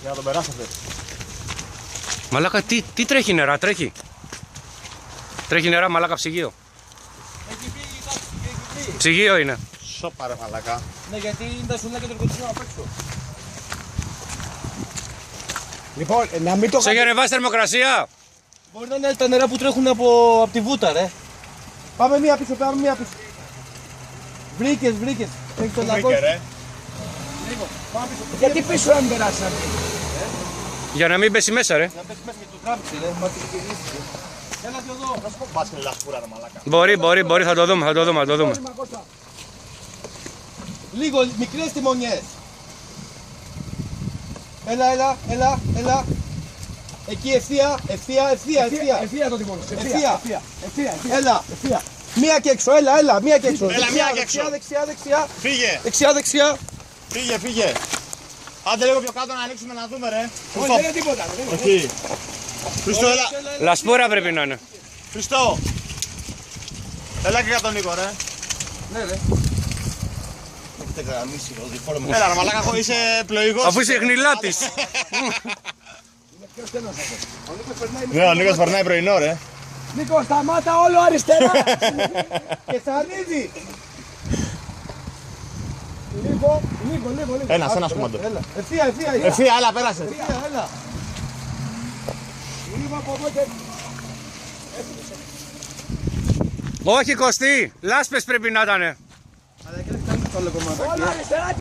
Για να τον περάσετε. Μαλάκα, τι τρέχει νερά, τρέχει. Τρέχει νερά, μαλάκα, ψυγείο. Έχει φύγει κάτι, έχει φύγει. Ψυγείο είναι. Σόπα ρε μαλάκα. Ναι, γιατί είναι τα σουλάκια του εργοτικού απ' έξω. Λοιπόν, να μην το Σε έχει ανεβάσει θερμοκρασία. Μπορεί να είναι τα νερά που τρέχουν από τη βούτα, ρε. Πάμε μία πίσω, πάμε μία πίσω. Βρήκες. Έχει τον λαγό. Λίγο, πάμε πίσω. Γιατί πίσω αν περάσαμε. Για να μην πέσει μέσα, ρε. Να πέσει μέσα και το τράβηξε, ρε. Μα την κερδίσει. Έλα και εδώ. Να σου πω πας είναι λασκούρα, ρε μαλάκα. Μπορεί, θα το δούμε. Λίγο, μικρές τιμονιές. Έλα. Εκεί ευθεία. Ευθεία το τιμόνι. Ευθεία. Έλα. Μία και έξω, έλα, μία και έξω. Μία και έξω. Δεξιά. Φύγε. Δεξιά. Φύγε. Άντε λίγο πιο κάτω να ανοίξουμε να δούμε ρε. Όχι, δεν είναι τίποτα. Όχι. Χρήστο, έλα. Λασπούρα πρέπει να είναι. Χρήστο. Έλα και για τον Νίκο ρε. Ναι, ρε. Έλα ρε μαλάκα, είσαι πλοηγός. Αφού είσαι χνηλάτης. Ναι, ο Νίκος περνάει πρωινό ρε. Νίκο, σταμάτα όλο αριστερά. Και θα ανέβει. Λίγο. Ένας κομμάτι. Ευθεία. Έλα, πέρασε. Έλα. Λίγο από εδώ και... Όχι Κωστή, λάσπες πρέπει να ήτανε. Αλλά και δεν φτάνει το άλλο κομμάτι. Όλο αριστερά.